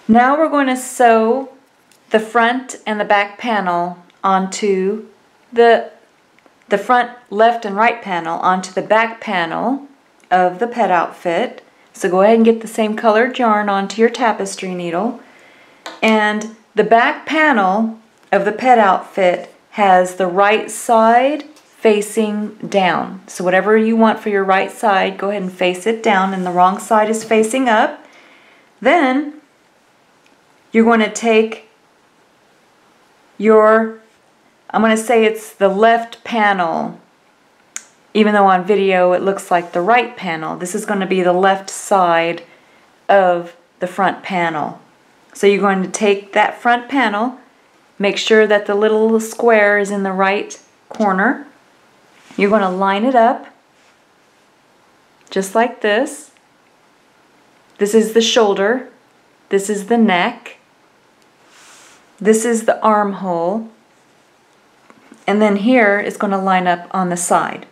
Now we're going to sew the front and the back panel onto the front left and right panel onto the back panel of the pet outfit. So go ahead and get the same colored yarn onto your tapestry needle. And the back panel of the pet outfit has the right side facing down. So whatever you want for your right side, go ahead and face it down, and the wrong side is facing up. Then you're going to take your, I'm going to say it's the left panel, even though on video it looks like the right panel. This is going to be the left side of the front panel. So you're going to take that front panel, make sure that the little square is in the right corner. You're going to line it up just like this. This is the shoulder. This is the neck. This is the armhole, and then here is going to line up on the side.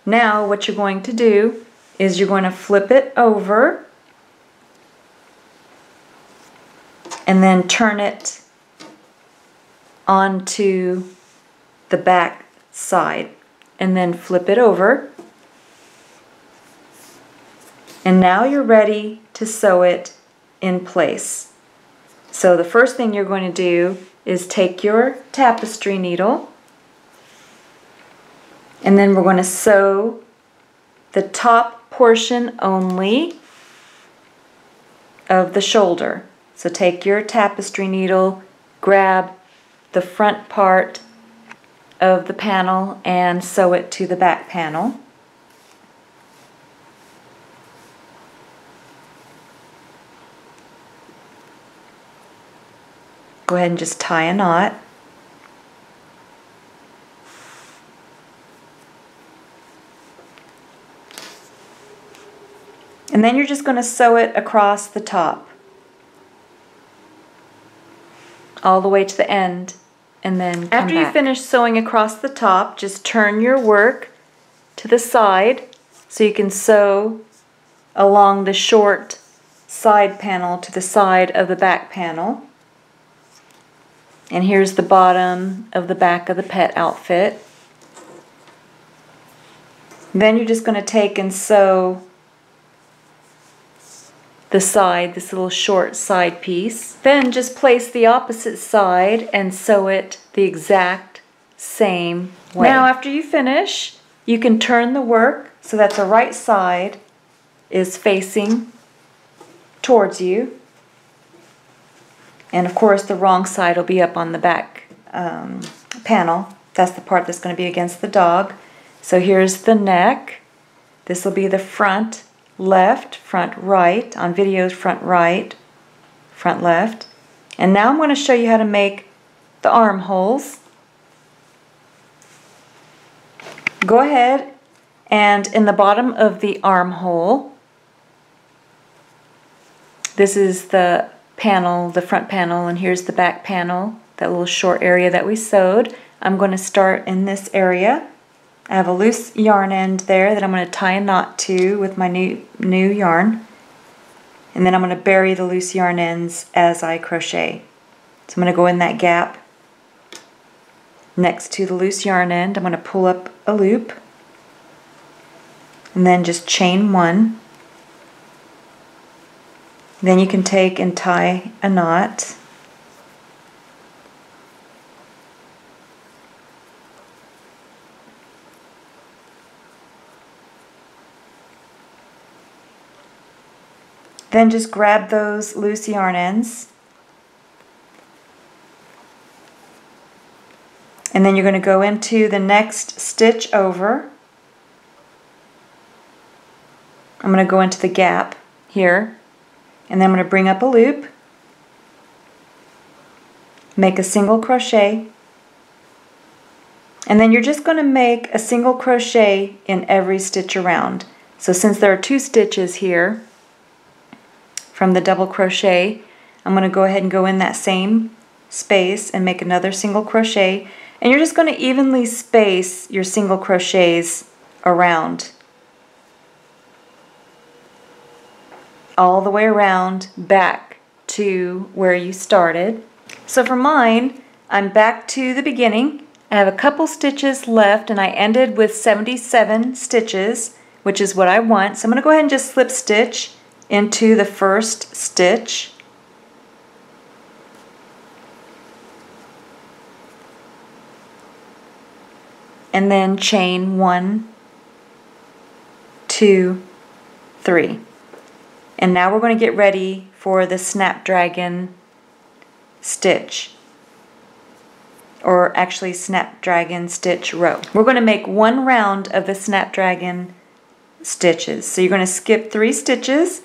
Now what you're going to do is you're going to flip it over and then turn it onto the back side, and then flip it over, and now you're ready to sew it in place. So the first thing you're going to do is take your tapestry needle, and then we're going to sew the top portion only of the shoulder. So take your tapestry needle, grab the front part of the panel and sew it to the back panel. Go ahead and just tie a knot. And then you're just going to sew it across the top, all the way to the end, and then come After back. You finish sewing across the top, just turn your work to the side so you can sew along the short side panel to the side of the back panel. And here's the bottom of the back of the pet outfit. Then you're just going to take and sew the side, this little short side piece. Then just place the opposite side and sew it the exact same way. Now after you finish, you can turn the work so that the right side is facing towards you. And of course the wrong side will be up on the back panel. That's the part that's going to be against the dog. So here's the neck. This will be the front left, front right. On videos, front right, front left. And now I'm going to show you how to make the armholes. Go ahead and in the bottom of the armhole, this is the panel, the front panel, and here's the back panel, that little short area that we sewed. I'm going to start in this area. I have a loose yarn end there that I'm going to tie a knot to with my new yarn, and then I'm going to bury the loose yarn ends as I crochet. So I'm going to go in that gap next to the loose yarn end. I'm going to pull up a loop and then just chain one. Then you can take and tie a knot. Then just grab those loose yarn ends, and then you're going to go into the next stitch over I'm going to go into the gap here, and then I'm going to bring up a loop, make a single crochet, and then you're just going to make a single crochet in every stitch around. So since there are 2 stitches here from the double crochet, I'm going to go ahead and go in that same space and make another single crochet, and you're just going to evenly space your single crochets around, all the way around back to where you started. So for mine, I'm back to the beginning. I have a couple stitches left, and I ended with 77 stitches, which is what I want. So I'm going to go ahead and just slip stitch into the first stitch. And then chain 1, 2, 3. And now we're going to get ready for the Snapdragon stitch, or actually Snapdragon stitch row. We're going to make 1 round of the Snapdragon stitches. So you're going to skip 3 stitches,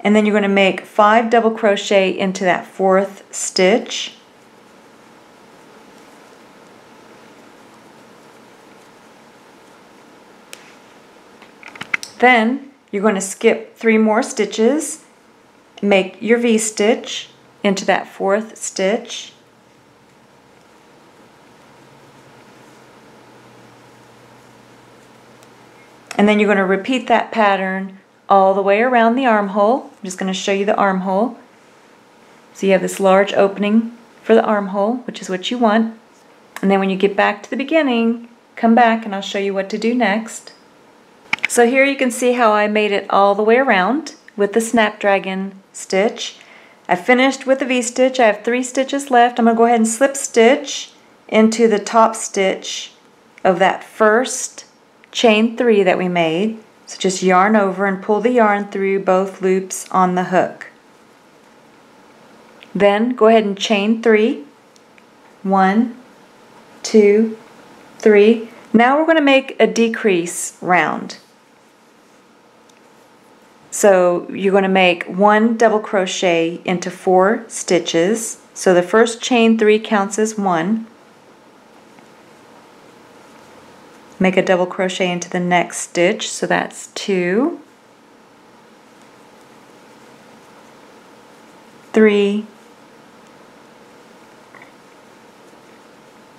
and then you're going to make 5 double crochet into that 4th stitch. Then you're going to skip 3 more stitches, make your V-stitch into that 4th stitch, and then you're going to repeat that pattern all the way around the armhole. I'm just going to show you the armhole. So you have this large opening for the armhole, which is what you want, and then when you get back to the beginning, come back and I'll show you what to do next. So here you can see how I made it all the way around with the Snapdragon stitch. I finished with the V-stitch. I have 3 stitches left. I'm going to go ahead and slip stitch into the top stitch of that first chain 3 that we made. So just yarn over and pull the yarn through both loops on the hook. Then go ahead and chain 3. 1, 2, 3. Now we're going to make a decrease round. So you're going to make 1 double crochet into 4 stitches. So the first chain 3 counts as 1. Make a double crochet into the next stitch, so that's 2, 3,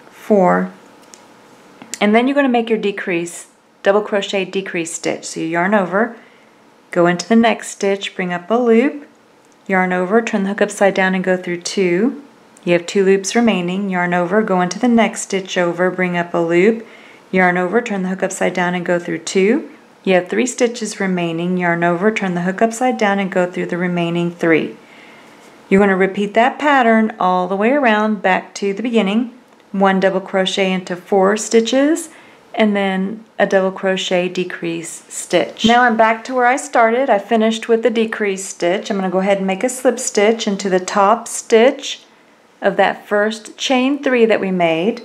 4, and then you're going to make your decrease, double crochet decrease stitch. So you yarn over, go into the next stitch, bring up a loop, yarn over, turn the hook upside down and go through 2. You have 2 loops remaining, yarn over, go into the next stitch over, bring up a loop, yarn over, turn the hook upside down and go through 2. You have 3 stitches remaining, yarn over, turn the hook upside down and go through the remaining 3. You're going to repeat that pattern all the way around back to the beginning. 1 double crochet into 4 stitches, and then a double crochet decrease stitch. Now I'm back to where I started. I finished with the decrease stitch. I'm going to go ahead and make a slip stitch into the top stitch of that first chain 3 that we made.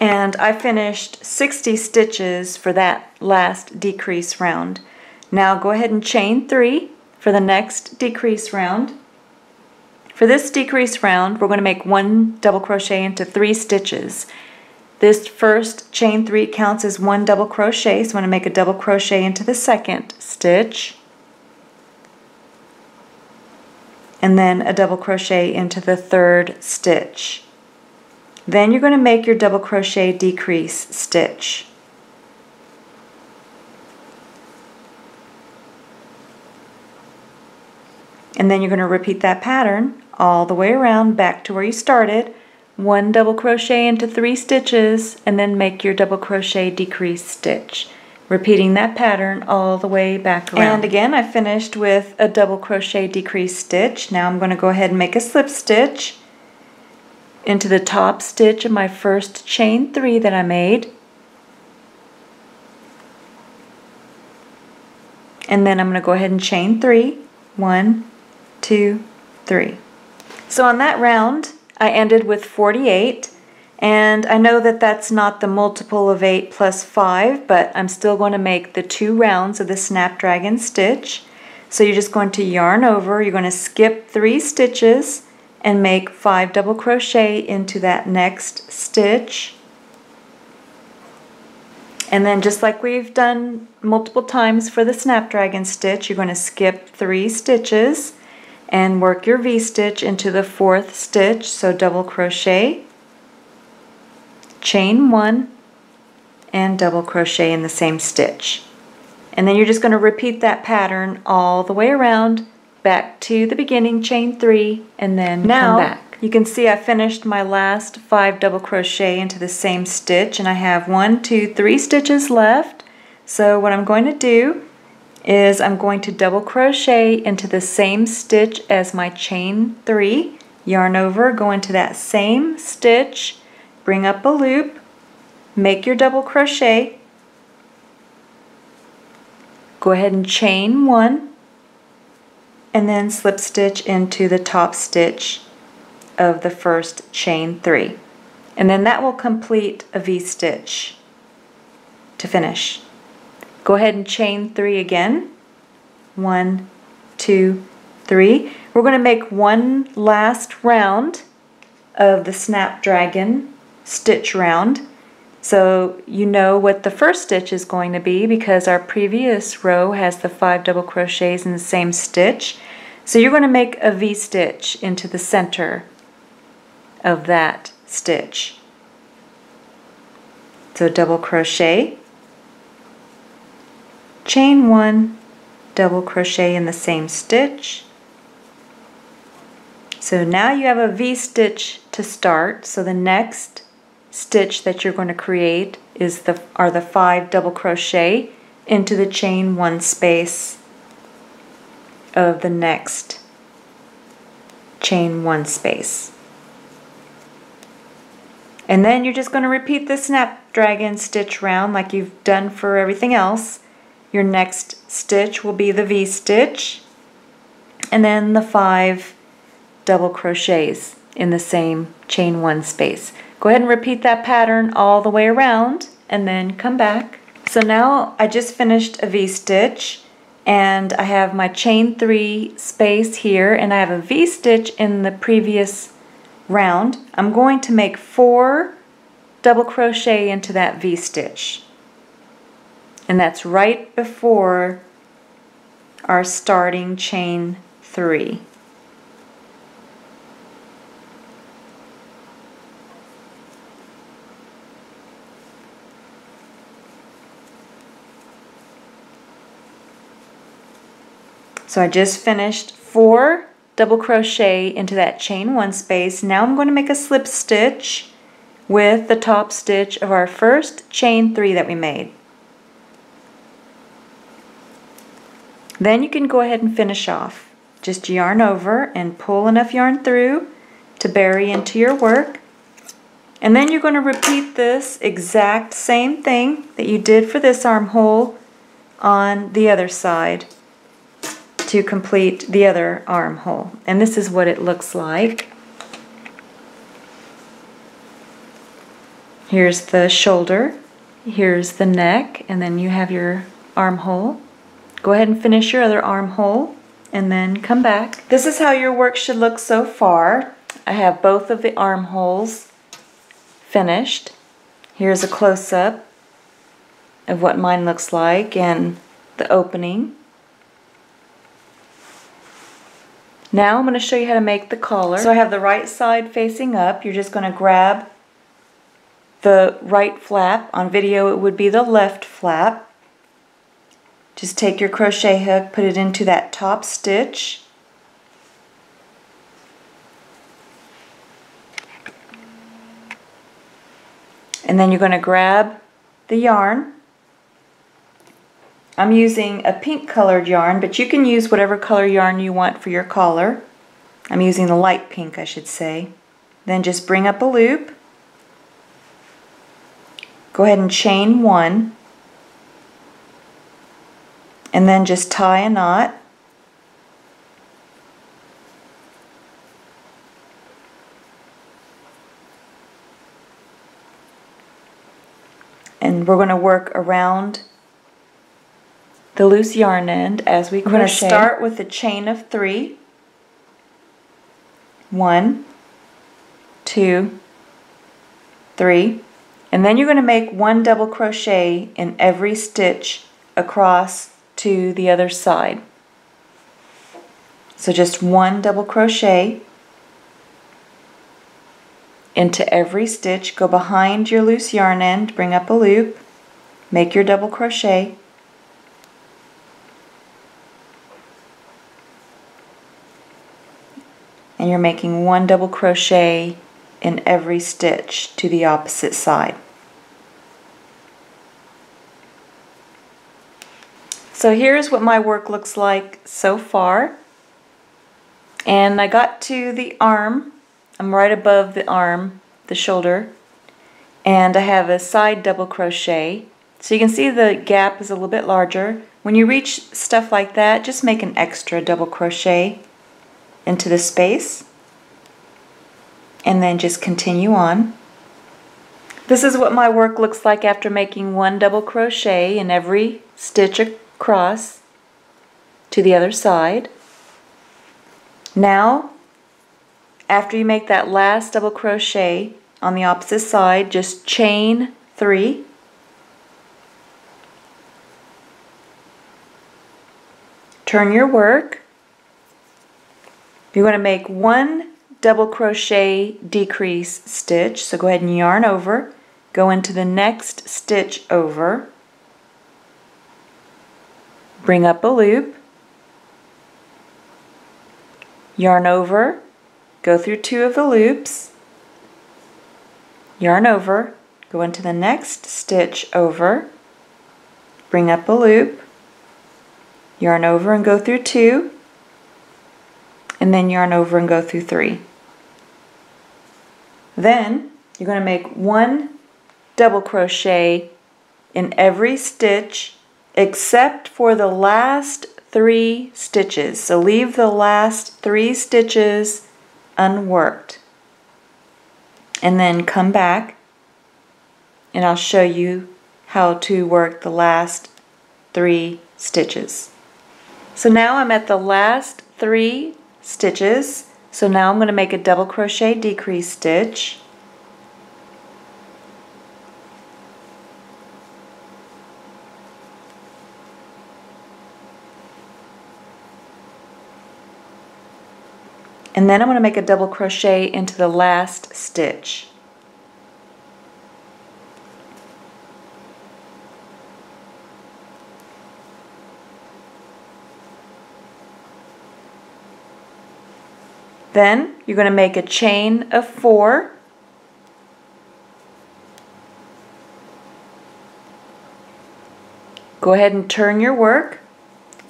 And I finished 60 stitches for that last decrease round. Now go ahead and chain 3 for the next decrease round. For this decrease round, we're going to make 1 double crochet into 3 stitches. This first chain 3 counts as 1 double crochet, so I'm going to make a double crochet into the second stitch, and then a double crochet into the third stitch. Then you're going to make your double crochet decrease stitch. And then you're going to repeat that pattern all the way around back to where you started. 1 double crochet into 3 stitches, and then make your double crochet decrease stitch. Repeating that pattern all the way back around. And again, I finished with a double crochet decrease stitch. Now I'm going to go ahead and make a slip stitch into the top stitch of my first chain 3 that I made. And then I'm going to go ahead and chain 3. 1, 2, 3. So on that round, I ended with 48, And I know that that's not the multiple of 8 plus 5, but I'm still going to make the 2 rounds of the Snapdragon stitch. So you're just going to yarn over, you're going to skip 3 stitches and make 5 double crochet into that next stitch. And then just like we've done multiple times for the Snapdragon stitch, you're going to skip 3 stitches and work your V-stitch into the 4th stitch. So double crochet, chain 1, and double crochet in the same stitch. And then you're just going to repeat that pattern all the way around, back to the beginning, chain 3, and then come back. You can see I finished my last 5 double crochet into the same stitch, and I have 1, 2, 3 stitches left. So what I'm going to do is I'm going to double crochet into the same stitch as my chain 3, yarn over, go into that same stitch, bring up a loop, make your double crochet, go ahead and chain 1, and then slip stitch into the top stitch of the first chain 3. And then that will complete a V-stitch to finish. Go ahead and chain 3 again. 1, 2, 3. We're going to make one last round of the Snapdragon stitch round. So you know what the first stitch is going to be because our previous row has the 5 double crochets in the same stitch. So you're going to make a V-stitch into the center of that stitch. So double crochet, chain 1, double crochet in the same stitch. So now you have a V-stitch to start. So the next stitch that you're going to create are the 5 double crochet into the chain 1 space of the next chain 1 space. And then you're just going to repeat the Snapdragon stitch round like you've done for everything else. Your next stitch will be the V-stitch, and then the 5 double crochets in the same chain 1 space. Go ahead and repeat that pattern all the way around and then come back. So now I just finished a V-stitch and I have my chain 3 space here and I have a V-stitch in the previous round. I'm going to make 4 double crochet into that V-stitch, and that's right before our starting chain 3. So I just finished 4 double crochet into that chain 1 space. Now I'm going to make a slip stitch with the top stitch of our first chain 3 that we made. Then you can go ahead and finish off. Just yarn over and pull enough yarn through to bury into your work. And then you're going to repeat this exact same thing that you did for this armhole on the other side to complete the other armhole. And this is what it looks like. Here's the shoulder, here's the neck, and then you have your armhole. Go ahead and finish your other armhole and then come back. This is how your work should look so far. I have both of the armholes finished. Here's a close-up of what mine looks like and the opening. Now I'm going to show you how to make the collar. So I have the right side facing up. You're just going to grab the right flap. On video it would be the left flap. Just take your crochet hook, put it into that top stitch. And then you're going to grab the yarn. I'm using a pink colored yarn, but you can use whatever color yarn you want for your collar. I'm using the light pink, I should say. Then just bring up a loop. Go ahead and chain 1. And then just tie a knot. and we're going to work around the loose yarn end as we crochet. We're going to start with a chain of 3. 1, 2, 3, and then you're going to make 1 double crochet in every stitch across to the other side. So just 1 double crochet into every stitch. Go behind your loose yarn end, bring up a loop, make your double crochet, and you're making 1 double crochet in every stitch to the opposite side. So here's what my work looks like so far. And I got to the arm. I'm right above the arm, the shoulder, and I have a side double crochet. So you can see the gap is a little bit larger. When you reach stuff like that, just make an extra double crochet into the space and then just continue on. This is what my work looks like after making 1 double crochet in every stitch across to the other side. Now, after you make that last double crochet on the opposite side, just chain 3. Turn your work. You're going to make 1 double crochet decrease stitch, so go ahead and yarn over, go into the next stitch over, bring up a loop, yarn over, go through 2 of the loops, yarn over, go into the next stitch over, bring up a loop, yarn over and go through 2, and then yarn over and go through 3. Then you're going to make 1 double crochet in every stitch except for the last 3 stitches. So leave the last 3 stitches unworked. And then come back and I'll show you how to work the last 3 stitches. So now I'm at the last 3 stitches. So now I'm going to make a double crochet decrease stitch. And then I'm going to make a double crochet into the last stitch. Then you're going to make a chain of 4. Go ahead and turn your work.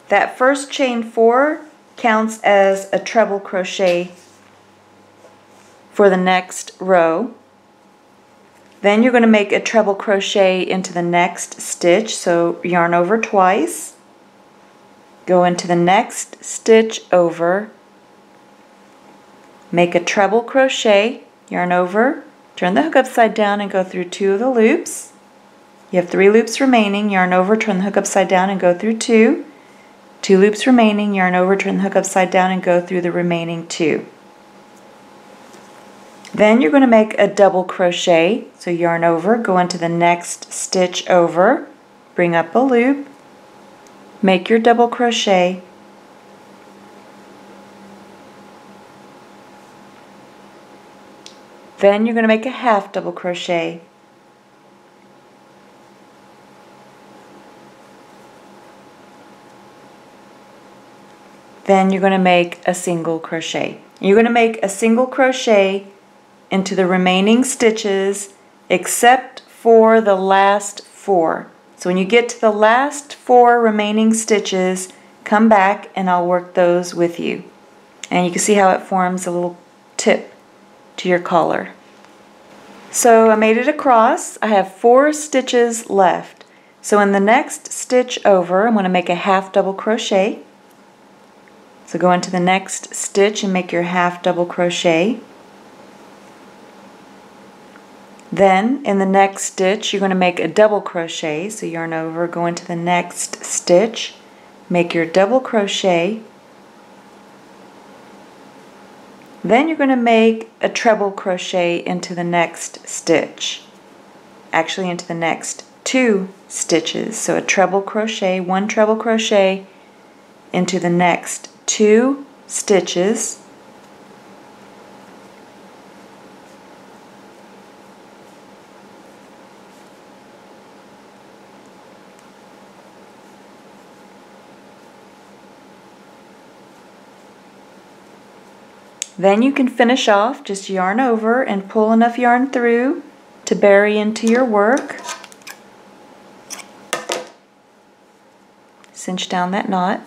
That first chain 4 counts as a treble crochet for the next row. Then you're going to make a treble crochet into the next stitch, so yarn over twice, go into the next stitch over, make a treble crochet, yarn over, turn the hook upside down and go through 2 of the loops. You have 3 loops remaining, yarn over, turn the hook upside down and go through 2. 2 loops remaining, yarn over, turn the hook upside down and go through the remaining 2. Then you're going to make a double crochet, so yarn over, go into the next stitch over, bring up a loop, make your double crochet, then you're going to make a half double crochet, then you're going to make a single crochet. You're going to make a single crochet into the remaining stitches except for the last 4. So when you get to the last 4 remaining stitches, come back and I'll work those with you. And you can see how it forms a little tip to your collar. So I made it across. I have 4 stitches left. So in the next stitch over, I'm going to make a half double crochet. So go into the next stitch and make your half double crochet. Then in the next stitch you're going to make a double crochet, so yarn over, go into the next stitch, make your double crochet, then you're going to make a treble crochet into the next stitch, actually into the next 2 stitches. So a treble crochet, 1 treble crochet into the next 2 stitches, then you can finish off, just yarn over and pull enough yarn through to bury into your work. Cinch down that knot.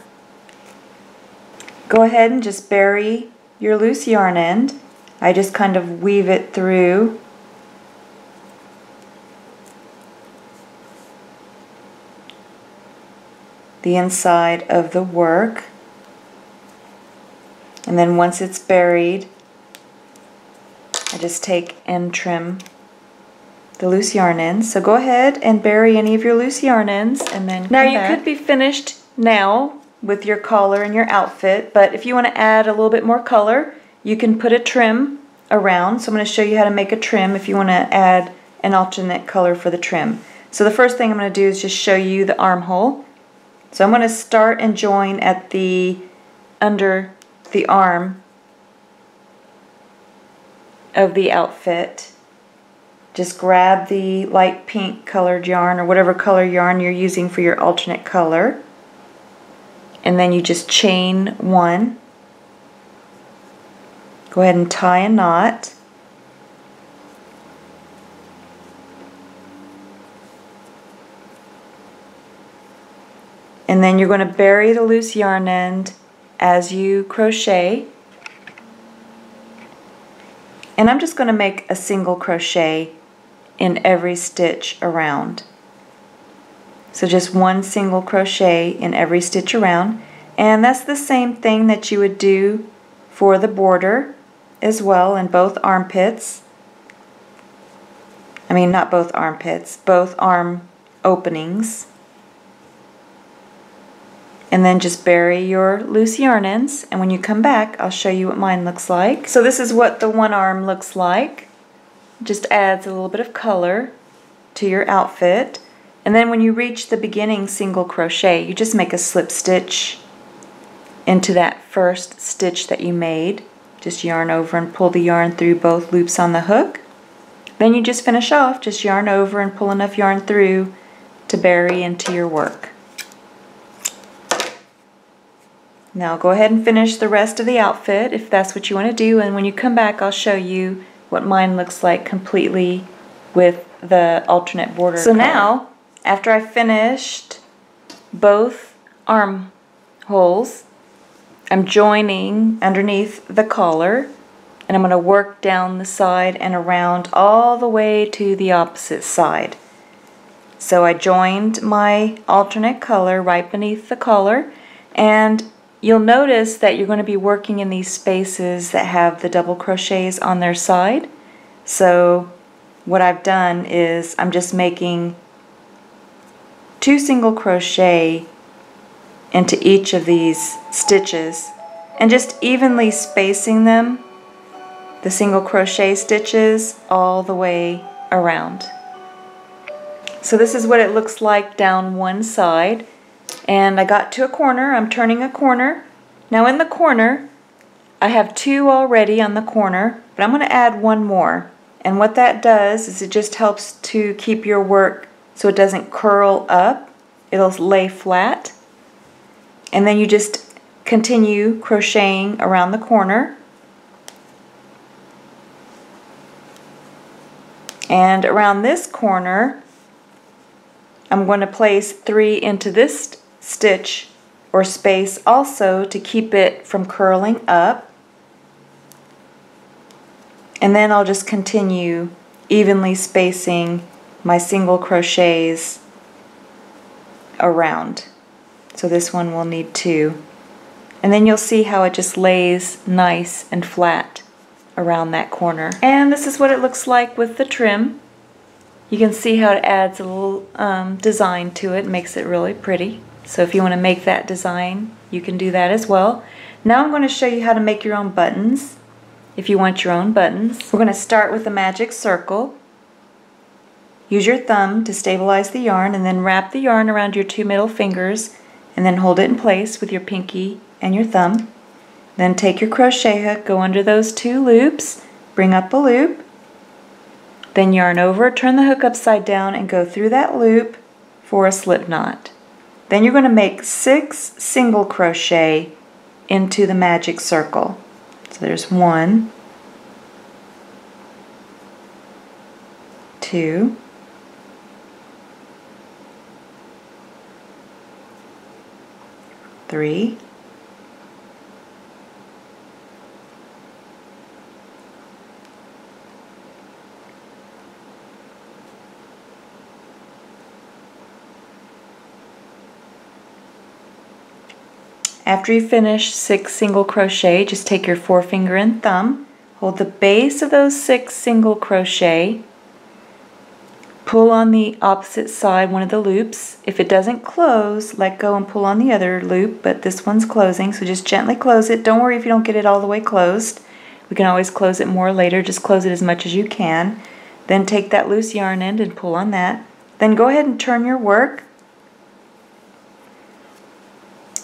Go ahead and just bury your loose yarn end. I just kind of weave it through the inside of the work. And then once it's buried, I just take and trim the loose yarn ends. So go ahead and bury any of your loose yarn ends and then now you could be finished now with your collar and your outfit, but if you want to add a little bit more color, you can put a trim around. So I'm going to show you how to make a trim if you want to add an alternate color for the trim. So the first thing I'm going to do is just show you the armhole. So I'm going to start and join at the under the arm of the outfit. Just grab the light pink colored yarn or whatever color yarn you're using for your alternate color, and then you just chain 1. Go ahead and tie a knot. And then you're going to bury the loose yarn end as you crochet. And I'm just going to make a single crochet in every stitch around. So just 1 single crochet in every stitch around. And that's the same thing that you would do for the border as well in both armpits. I mean, not both armpits, both arm openings. And then just bury your loose yarn ends, and when you come back I'll show you what mine looks like. So this is what the one arm looks like. Just adds a little bit of color to your outfit. And then when you reach the beginning single crochet, you just make a slip stitch into that first stitch that you made. Just yarn over and pull the yarn through both loops on the hook. Then you just finish off, just yarn over and pull enough yarn through to bury into your work. Now go ahead and finish the rest of the outfit if that's what you want to do, and when you come back I'll show you what mine looks like completely with the alternate border color. Now, after I finished both armholes, I'm joining underneath the collar, and I'm going to work down the side and around all the way to the opposite side. So I joined my alternate color right beneath the collar, and you'll notice that you're going to be working in these spaces that have the double crochets on their side. So what I've done is I'm just making 2 single crochet into each of these stitches and just evenly spacing them, the single crochet stitches, all the way around. So this is what it looks like down one side. And I got to a corner, I'm turning a corner. Now in the corner, I have 2 already on the corner, but I'm going to add 1 more. And what that does is it just helps to keep your work so it doesn't curl up. It'll lay flat. And then you just continue crocheting around the corner. And around this corner, I'm going to place 3 into this stitch or space also to keep it from curling up. And then I'll just continue evenly spacing my single crochets around. So this one will need 2. And then you'll see how it just lays nice and flat around that corner. And this is what it looks like with the trim. You can see how it adds a little design to it, makes it really pretty. So if you want to make that design, you can do that as well. Now I'm going to show you how to make your own buttons, if you want your own buttons. We're going to start with a magic circle. Use your thumb to stabilize the yarn, and then wrap the yarn around your 2 middle fingers, and then hold it in place with your pinky and your thumb. Then take your crochet hook, go under those 2 loops, bring up a loop, then yarn over, turn the hook upside down, and go through that loop for a slip knot. Then you're going to make 6 single crochet into the magic circle. So there's 1, 2, 3, 4. After you finish 6 single crochet, just take your forefinger and thumb, hold the base of those 6 single crochet, pull on the opposite side one of the loops. If it doesn't close, let go and pull on the other loop, but this one's closing, so just gently close it. Don't worry if you don't get it all the way closed. We can always close it more later. Just close it as much as you can. Then take that loose yarn end and pull on that. Then go ahead and turn your work.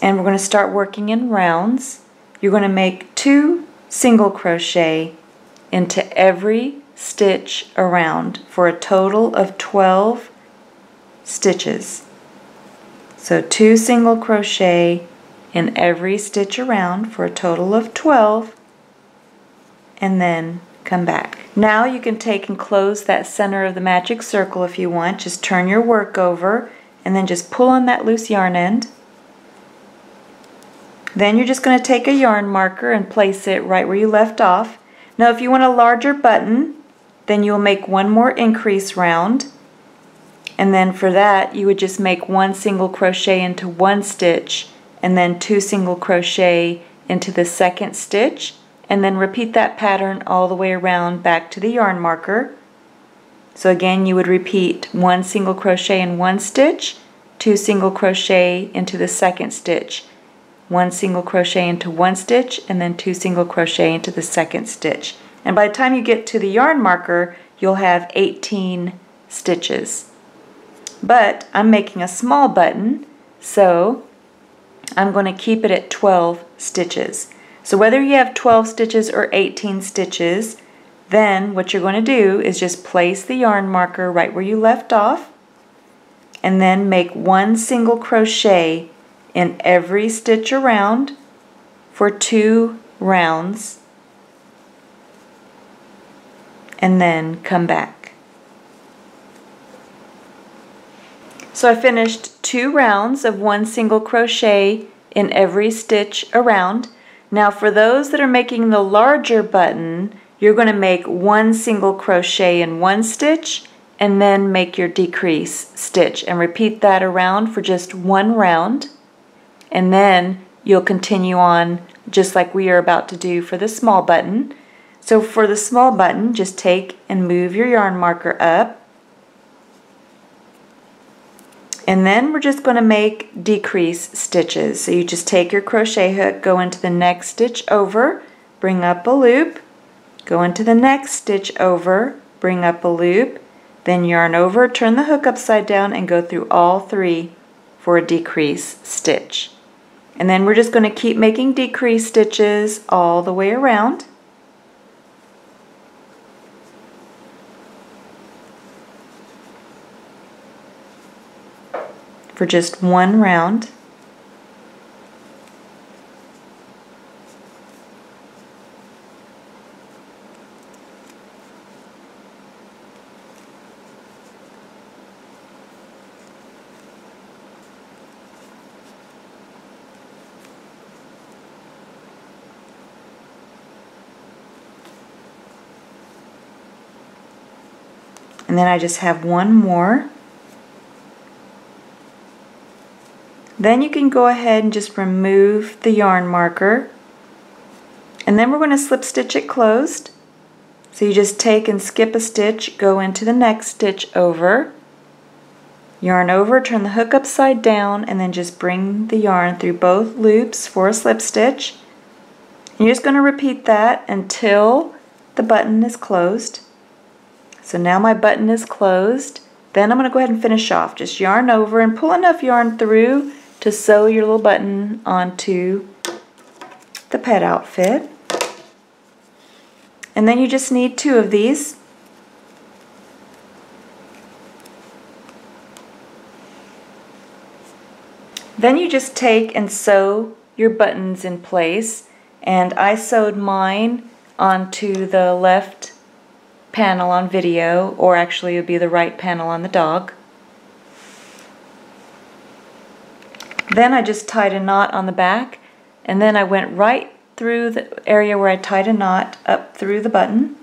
And we're going to start working in rounds. You're going to make 2 single crochet into every stitch around for a total of 12 stitches. So 2 single crochet in every stitch around for a total of 12, and then come back. Now you can take and close that center of the magic circle if you want. Just turn your work over and then just pull on that loose yarn end. Then you're just going to take a yarn marker and place it right where you left off. Now if you want a larger button, then you'll make 1 more increase round, and then for that you would just make 1 single crochet into 1 stitch, and then 2 single crochet into the 2nd stitch, and then repeat that pattern all the way around back to the yarn marker. So again, you would repeat 1 single crochet in 1 stitch, 2 single crochet into the 2nd stitch, 1 single crochet into 1 stitch, and then 2 single crochet into the 2nd stitch. And by the time you get to the yarn marker, you'll have 18 stitches. But I'm making a small button, so I'm going to keep it at 12 stitches. So whether you have 12 stitches or 18 stitches, then what you're going to do is just place the yarn marker right where you left off, and then make 1 single crochet in every stitch around for 2 rounds, and then come back. So I finished 2 rounds of 1 single crochet in every stitch around. Now for those that are making the larger button, you're going to make 1 single crochet in 1 stitch and then make your decrease stitch, and repeat that around for just 1 round, and then you'll continue on just like we are about to do for the small button. So for the small button, just take and move your yarn marker up, and then we're just going to make decrease stitches. So you just take your crochet hook, go into the next stitch over, bring up a loop, go into the next stitch over, bring up a loop, then yarn over, turn the hook upside down, and go through all 3 for a decrease stitch. And then we're just going to keep making decrease stitches all the way around. For just 1 round. And then I just have 1 more. Then you can go ahead and just remove the yarn marker, and then we're going to slip stitch it closed, So you just take and skip a stitch, go into the next stitch over, yarn over, turn the hook upside down, and then just bring the yarn through both loops for a slip stitch. And you're just going to repeat that until the button is closed. So now my button is closed. Then I'm going to go ahead and finish off. Just yarn over and pull enough yarn through to sew your little button onto the pet outfit. And then you just need 2 of these. Then you just take and sew your buttons in place, and I sewed mine onto the left panel on video, or actually it would be the right panel on the dog. Then I just tied a knot on the back, and then I went right through the area where I tied a knot up through the button.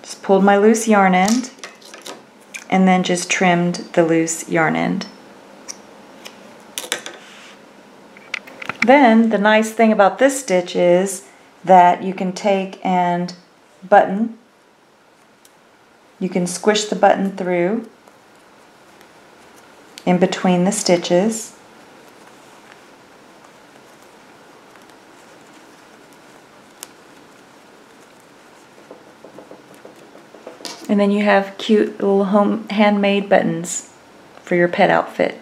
Just pulled my loose yarn end, and then just trimmed the loose yarn end. Then the nice thing about this stitch is that you can take and button. You can squish the button through in between the stitches. And then you have cute little handmade buttons for your pet outfit.